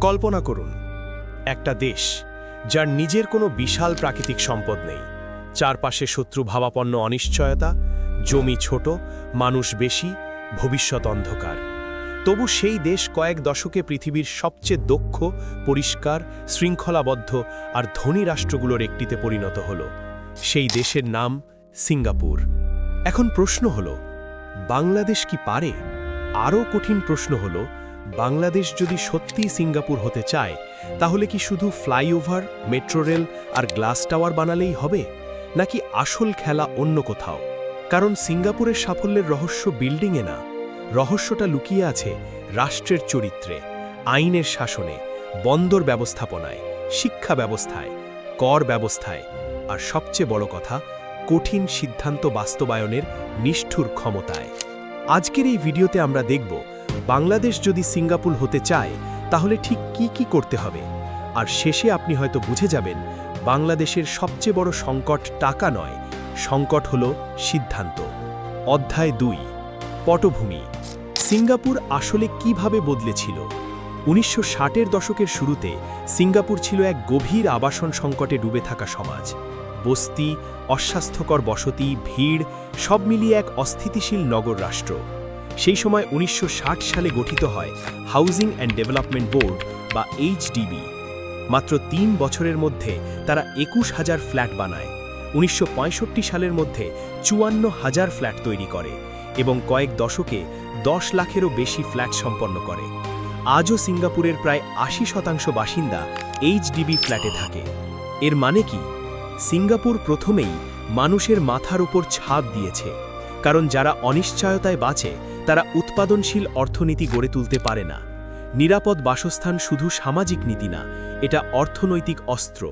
কল্পনা করুন একটা দেশ যার নিজের কোনো বিশাল প্রাকৃতিক সম্পদ নেই, চারপাশে শত্রুভাবাপন্ন অনিশ্চয়তা, জমি ছোট, মানুষ বেশি, ভবিষ্যৎ অন্ধকার। তবু সেই দেশ কয়েক দশকে পৃথিবীর সবচেয়ে দক্ষ, পরিষ্কার, শৃঙ্খলাবদ্ধ আর ধনী রাষ্ট্রগুলোর একটিতে পরিণত হল। সেই দেশের নাম সিঙ্গাপুর। এখন প্রশ্ন হল, বাংলাদেশ কি পারে? আরও কঠিন প্রশ্ন হল, বাংলাদেশ যদি সত্যিই সিঙ্গাপুর হতে চায়, তাহলে কি শুধু ফ্লাইওভার, মেট্রো রেল আর গ্লাস টাওয়ার বানালেই হবে, নাকি আসল খেলা অন্য কোথাও? কারণ সিঙ্গাপুরের সাফল্যের রহস্য বিল্ডিংয়ে না, রহস্যটা লুকিয়ে আছে রাষ্ট্রের চরিত্রে, আইনের শাসনে, বন্দর ব্যবস্থাপনায়, শিক্ষা ব্যবস্থায়, কর ব্যবস্থায়, আর সবচেয়ে বড় কথা, কঠিন সিদ্ধান্ত বাস্তবায়নের নিষ্ঠুর ক্ষমতায়। আজকের এই ভিডিওতে আমরা দেখব, বাংলাদেশ যদি সিঙ্গাপুর হতে চায় তাহলে ঠিক কি করতে হবে। আর শেষে আপনি হয়তো বুঝে যাবেন, বাংলাদেশের সবচেয়ে বড় সংকট টাকা নয়, সংকট হল সিদ্ধান্ত। অধ্যায় 2, পটভূমি। সিঙ্গাপুর আসলে কিভাবে বদলেছিল? 1960-এর দশকের শুরুতে সিঙ্গাপুর ছিল এক গভীর আবাসন সংকটে ডুবে থাকা সমাজ। বস্তি, অস্বাস্থ্যকর বসতি, ভিড়, সব মিলিয়ে এক অস্থিতিশীল নগর রাষ্ট্র। সেই সময় 1960 সালে গঠিত হয় হাউজিং অ্যান্ড ডেভেলপমেন্ট বোর্ড বা HDB। মাত্র 3 বছরের মধ্যে তারা 21,000 ফ্ল্যাট বানায়। 1965 সালের মধ্যে 54,000 ফ্ল্যাট তৈরি করে এবং কয়েক দশকে 10 লাখেরও বেশি ফ্ল্যাট সম্পন্ন করে। আজও সিঙ্গাপুরের প্রায় 80% বাসিন্দা HDB ফ্ল্যাটে থাকে। এর মানে কি? সিঙ্গাপুর প্রথমেই মানুষের মাথার উপর ছাদ দিয়েছে, কারণ যারা অনিশ্চয়তায় বাঁচে তারা উৎপাদনশীল অর্থনীতি গড়ে তুলতে পারে না। নিরাপদ বাসস্থান শুধু সামাজিক নীতি না, এটা অর্থনৈতিক অস্ত্র।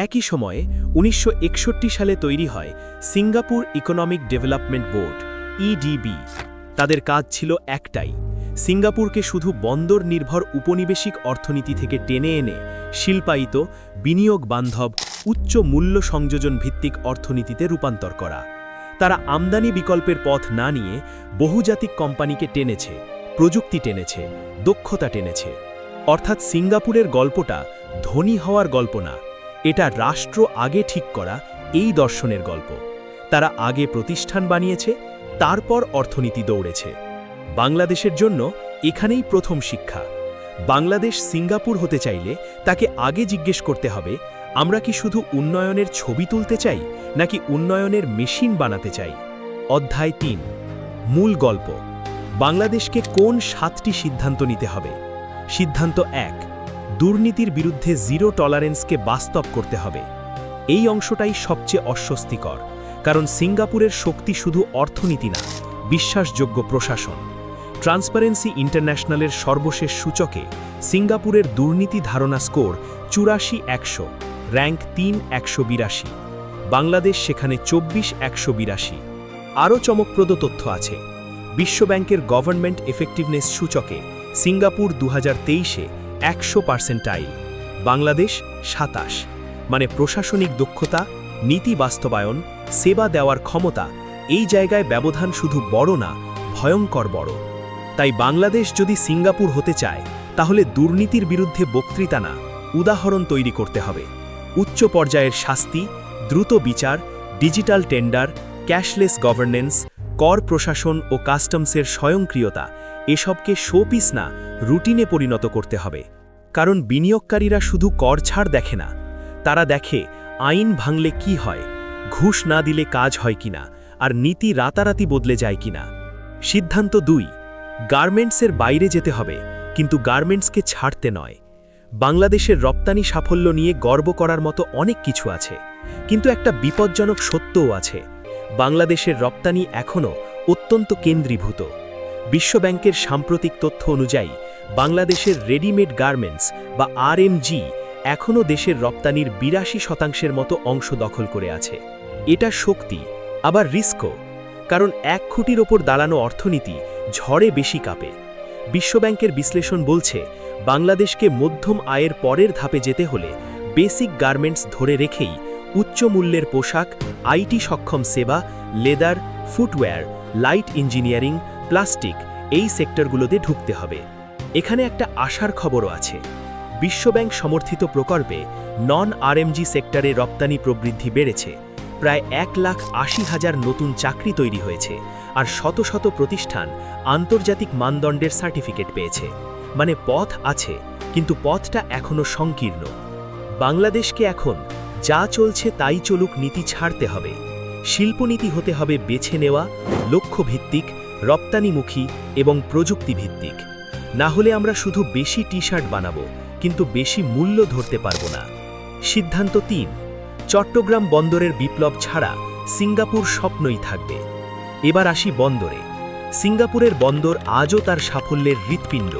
একই সময়ে 1961 সালে তৈরি হয় Singapore economic development board EDB। তাদের কাজ ছিল একটাই, সিঙ্গাপুরকে শুধু বন্দর নির্ভর উপনিবেশিক অর্থনীতি থেকে টেনে এনে শিল্পায়িত, বিনিয়োগ বান্ধব, উচ্চ মূল্য সংযোজন ভিত্তিক অর্থনীতিতে রূপান্তর করা। তারা আমদানি বিকল্পের পথ না নিয়ে বহুজাতিক কোম্পানিকে টেনেছে, প্রযুক্তি টেনেছে, দক্ষতা টেনেছে। অর্থাৎ সিঙ্গাপুরের গল্পটা ধনী হওয়ার গল্প না, এটা রাষ্ট্র আগে ঠিক করা এই দর্শনের গল্প। তারা আগে প্রতিষ্ঠান বানিয়েছে, তারপর অর্থনীতি দৌড়েছে। বাংলাদেশের জন্য এখানেই প্রথম শিক্ষা। বাংলাদেশ সিঙ্গাপুর হতে চাইলে তাকে আগে জিজ্ঞেস করতে হবে, আমরা কি শুধু উন্নয়নের ছবি তুলতে চাই, নাকি উন্নয়নের মেশিন বানাতে চাই? অধ্যায় 3, মূল গল্প। বাংলাদেশকে কোন 7টি সিদ্ধান্ত নিতে হবে? সিদ্ধান্ত 1, দুর্নীতির বিরুদ্ধে জিরো টলারেন্সকে বাস্তব করতে হবে। এই অংশটাই সবচেয়ে অস্বস্তিকর, কারণ সিঙ্গাপুরের শক্তি শুধু অর্থনীতি না, বিশ্বাসযোগ্য প্রশাসন। ট্রান্সপারেন্সি ইন্টারন্যাশনালের সর্বশেষ সূচকে সিঙ্গাপুরের দুর্নীতি ধারণা স্কোর 84/100, র্যাঙ্ক 3/182। বাংলাদেশ সেখানে 24/182। আরও চমকপ্রদ তথ্য আছে। বিশ্বব্যাংকের গভর্নমেন্ট এফেক্টিভনেস সূচকে সিঙ্গাপুর 2023-এ 100%, বাংলাদেশ 27। মানে প্রশাসনিক দক্ষতা, নীতি বাস্তবায়ন, সেবা দেওয়ার ক্ষমতা, এই জায়গায় ব্যবধান শুধু বড় না, ভয়ঙ্কর বড়। তাই বাংলাদেশ যদি সিঙ্গাপুর হতে চায়, তাহলে দুর্নীতির বিরুদ্ধে বক্তৃতা না, উদাহরণ তৈরি করতে হবে। উচ্চ পর্যায়ের শাস্তি, দ্রুত বিচার, ডিজিটাল টেন্ডার, ক্যাশলেস গভর্নেন্স, কর প্রশাসন ও কাস্টমসের স্বয়ংক্রিয়তা, এসবকে শোপিস না, রুটিনে পরিণত করতে হবে। কারণ বিনিয়োগকারীরা শুধু কর ছাড় দেখে না, তারা দেখে আইন ভাঙলে কি হয়, ঘুষ না দিলে কাজ হয় কিনা, আর নীতি রাতারাতি বদলে যায় কিনা। সিদ্ধান্ত 2, গার্মেন্টসের বাইরে যেতে হবে, কিন্তু গার্মেন্টসকে ছাড়তে নয়। বাংলাদেশের রপ্তানি সাফল্য নিয়ে গর্ব করার মতো অনেক কিছু আছে, কিন্তু একটা বিপজ্জনক সত্যও আছে। বাংলাদেশের রপ্তানি এখনও অত্যন্ত কেন্দ্রীভূত। বিশ্বব্যাংকের সাম্প্রতিক তথ্য অনুযায়ী বাংলাদেশের রেডিমেড গার্মেন্টস বা RMG এখনও দেশের রপ্তানির 82% মতো অংশ দখল করে আছে। এটা শক্তি, আবার রিস্কও, কারণ এক খুঁটির ওপর দাঁড়ানো অর্থনীতি ঝড়ে বেশি কাঁপে। বিশ্বব্যাংকের বিশ্লেষণ বলছে, বাংলাদেশকে মধ্যম আয়ের পরের ধাপে যেতে হলে বেসিক গার্মেন্টস ধরে রেখেই উচ্চ মূল্যের পোশাক, IT সক্ষম সেবা, leather, footwear, light engineering, plastic, এই সেক্টরগুলোতে ঢুকতে হবে। এখানে একটা আশার খবরও আছে। বিশ্বব্যাংক সমর্থিত প্রকল্পে নন আরএমজি সেক্টরে রপ্তানি প্রবৃদ্ধি বেড়েছে, প্রায় 1,80,000 নতুন চাকরি তৈরি হয়েছে, আর শত শত প্রতিষ্ঠান আন্তর্জাতিক মানদণ্ডের সার্টিফিকেট পেয়েছে। মানে পথ আছে, কিন্তু পথটা এখনও সংকীর্ণ। বাংলাদেশকে এখন যা চলছে তাই চলুক নীতি ছাড়তে হবে। শিল্পনীতি হতে হবে বেছে নেওয়া, লক্ষ্যভিত্তিক, রপ্তানিমুখী এবং প্রযুক্তিভিত্তিক। না হলে আমরা শুধু বেশি টি-শার্ট বানাবো, কিন্তু বেশি মূল্য ধরতে পারব না। সিদ্ধান্ত ৩। চট্টগ্রাম বন্দরের বিপ্লব ছাড়া সিঙ্গাপুর স্বপ্নই থাকবে। এবার আসি বন্দরে। সিঙ্গাপুরের বন্দর আজও তার সাফল্যের হৃৎপিণ্ড।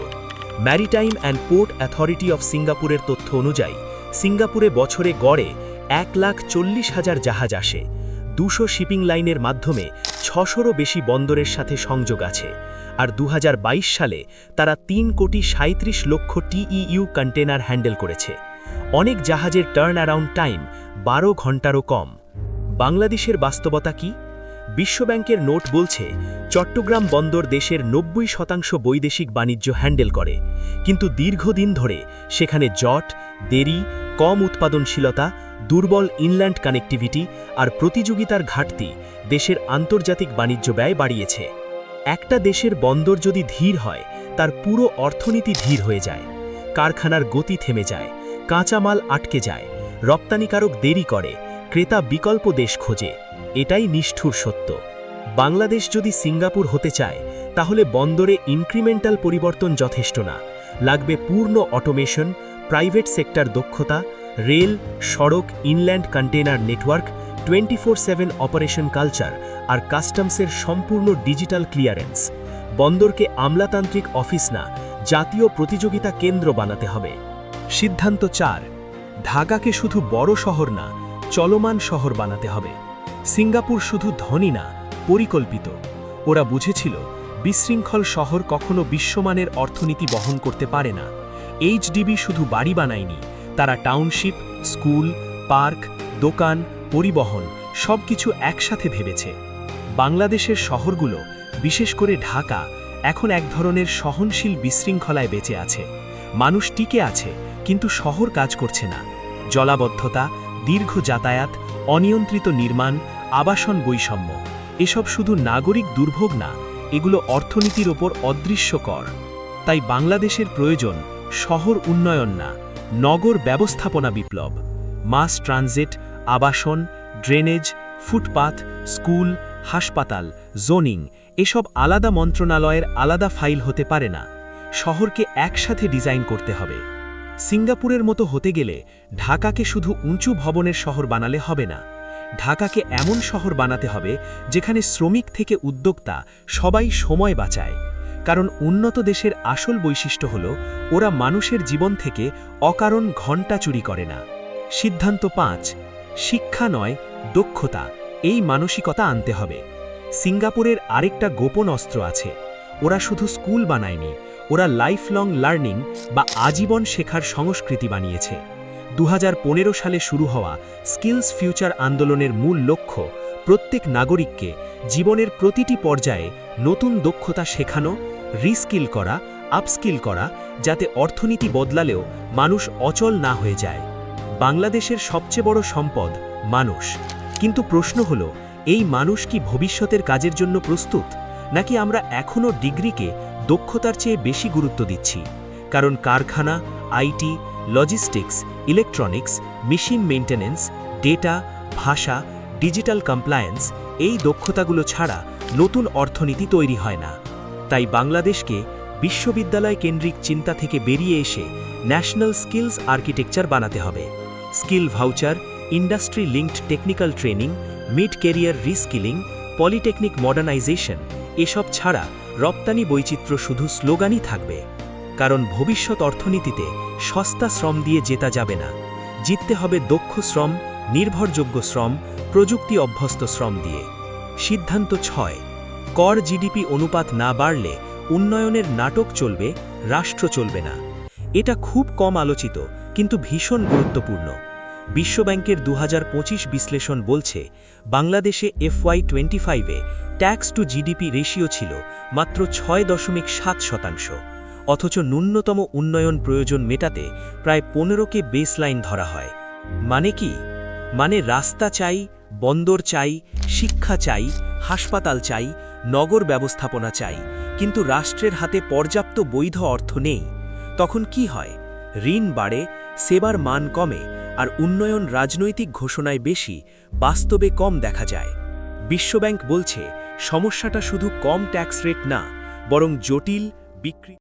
Maritime and port authority of সিঙ্গাপুরের তথ্য অনুযায়ী সিঙ্গাপুরে বছরে গড়ে 1,40,000 জাহাজ আসে। 200 শিপিং লাইনের মাধ্যমে 600রও বেশি বন্দরের সাথে সংযোগ আছে। আর 2022 সালে তারা 3,37,00,000 TEU কন্টেনার হ্যান্ডেল করেছে। অনেক জাহাজের টার্ন অ্যারাউন্ড টাইম 12 ঘন্টারও কম। বাংলাদেশের বাস্তবতা কি? বিশ্বব্যাংকের নোট বলছে চট্টগ্রাম বন্দর দেশের 90% বৈদেশিক বাণিজ্য হ্যান্ডেল করে, কিন্তু দীর্ঘদিন ধরে সেখানে জট, দেরি, কম উৎপাদনশীলতা, দুর্বল ইনল্যান্ড কানেক্টিভিটি আর প্রতিযোগিতার ঘাটতি দেশের আন্তর্জাতিক বাণিজ্য ব্যয় বাড়িয়েছে। একটা দেশের বন্দর যদি ধীর হয়, তার পুরো অর্থনীতি ধীর হয়ে যায়। কারখানার গতি থেমে যায়, কাঁচামাল আটকে যায়, রপ্তানিকারক দেরি করে, ক্রেতা বিকল্প দেশ খোঁজে। এটাই নিষ্ঠুর সত্য। বাংলাদেশ যদি সিঙ্গাপুর হতে চায়, তাহলে বন্দরে ইনক্রিমেন্টাল পরিবর্তন যথেষ্ট না। লাগবে পূর্ণ অটোমেশন, প্রাইভেট সেক্টর দক্ষতা, রেল, সড়ক, inland container network, 24/7 operation culture আর কাস্টমসের সম্পূর্ণ ডিজিটাল ক্লিয়ারেন্স। বন্দরকে আমলাতান্ত্রিক অফিস না, জাতীয় প্রতিযোগিতা কেন্দ্র বানাতে হবে। সিদ্ধান্ত ৪। ঢাকাকে শুধু বড় শহর না, চলমান শহর বানাতে হবে। সিঙ্গাপুর শুধু ধনী না, পরিকল্পিত। ওরা বুঝেছিল বিশৃঙ্খল শহর কখনো বিশ্বমানের অর্থনীতি বহন করতে পারে না। এইচডিবি শুধু বাড়ি বানায়নি, তারা টাউনশিপ, স্কুল, পার্ক, দোকান, পরিবহন সবকিছু একসাথে ভেবেছে। বাংলাদেশের শহরগুলো, বিশেষ করে ঢাকা, এখন এক ধরনের সহনশীল বিশৃঙ্খলায় বেঁচে আছে। মানুষ টিকে আছে, কিন্তু শহর কাজ করছে না। জলাবদ্ধতা, দীর্ঘ যাতায়াত, অনিয়ন্ত্রিত নির্মাণ, আবাসন বৈষম্য, এসব শুধু নাগরিক দুর্ভোগ না, এগুলো অর্থনীতির ওপর অদৃশ্য কর। তাই বাংলাদেশের প্রয়োজন শহর উন্নয়ন না, নগর ব্যবস্থাপনা বিপ্লব। মাস ট্রানজিট, আবাসন, ড্রেনেজ, ফুটপাথ, স্কুল, হাসপাতাল, জোনিং এসব আলাদা মন্ত্রণালয়ের আলাদা ফাইল হতে পারে না। শহরকে একসাথে ডিজাইন করতে হবে। সিঙ্গাপুরের মতো হতে গেলে ঢাকাকে শুধু উঁচু ভবনের শহর বানালে হবে না। ঢাকাকে এমন শহর বানাতে হবে যেখানে শ্রমিক থেকে উদ্যোক্তা সবাই সময় বাঁচায়। কারণ উন্নত দেশের আসল বৈশিষ্ট্য হল ওরা মানুষের জীবন থেকে অকারণ ঘণ্টা চুরি করে না। সিদ্ধান্ত ৫। শিক্ষা নয়, দক্ষতা, এই মানসিকতা আনতে হবে। সিঙ্গাপুরের আরেকটা গোপন অস্ত্র আছে। ওরা শুধু স্কুল বানায়নি, ওরা লাইফ লং লার্নিং বা আজীবন শেখার সংস্কৃতি বানিয়েছে। 2015 সালে শুরু হওয়া স্কিলস ফিউচার আন্দোলনের মূল লক্ষ্য প্রত্যেক নাগরিককে জীবনের প্রতিটি পর্যায়ে নতুন দক্ষতা শেখানো, রিস্কিল করা, আপস্কিল করা, যাতে অর্থনীতি বদলালেও মানুষ অচল না হয়ে যায়। বাংলাদেশের সবচেয়ে বড় সম্পদ মানুষ, কিন্তু প্রশ্ন হলো এই মানুষ কি ভবিষ্যতের কাজের জন্য প্রস্তুত, নাকি আমরা এখনও ডিগ্রিকে দক্ষতার চেয়ে বেশি গুরুত্ব দিচ্ছি? কারণ কারখানা, IT, logistics, electronics, machine maintenance, data, ভাষা, ডিজিটাল কমপ্লায়েন্স, এই দক্ষতাগুলো ছাড়া নতুন অর্থনীতি তৈরি হয় না। তাই বাংলাদেশকে বিশ্ববিদ্যালয় কেন্দ্রিক চিন্তা থেকে বেরিয়ে এসে ন্যাশনাল স্কিলস আর্কিটেকচার বানাতে হবে। Skill voucher, industry linked technical training, mid career reskilling, polytechnic modernisation এসব ছাড়া রপ্তানি বৈচিত্র্য শুধু স্লোগানই থাকবে। কারণ ভবিষ্যৎ অর্থনীতিতে সস্তা শ্রম দিয়ে জেতা যাবে না, জিততে হবে দক্ষ শ্রম, নির্ভরযোগ্য শ্রম, প্রযুক্তি অভ্যস্ত শ্রম দিয়ে। সিদ্ধান্ত ৬। কর জিডিপি অনুপাত না বাড়লে উন্নয়নের নাটক চলবে, রাষ্ট্র চলবে না। এটা খুব কম আলোচিত, কিন্তু ভীষণ গুরুত্বপূর্ণ। বিশ্বব্যাংকের 2025 বিশ্লেষণ বলছে বাংলাদেশে FY25-এ ট্যাক্স টু জিডিপি রেশিও ছিল মাত্র 6.7%। অথচ ন্যূনতম উন্নয়ন প্রয়োজন মেটাতে প্রায় 15কে বেসলাইন ধরা হয়। মানে কি? মানে রাস্তা চাই, বন্দর চাই, শিক্ষা চাই, হাসপাতাল চাই, নগর ব্যবস্থাপনা চাই, কিন্তু রাষ্ট্রের হাতে পর্যাপ্ত বৈধ অর্থ নেই। তখন কি হয়? ঋণ বাড়ে, সেবার মান কমে, আর উন্নয়ন রাজনৈতিক ঘোষণায় বেশি, বাস্তবে কম দেখা যায়। বিশ্বব্যাংক বলছে, সমস্যাটা শুধু কম ট্যাক্স রেট না, বরং জটিল বিক্রি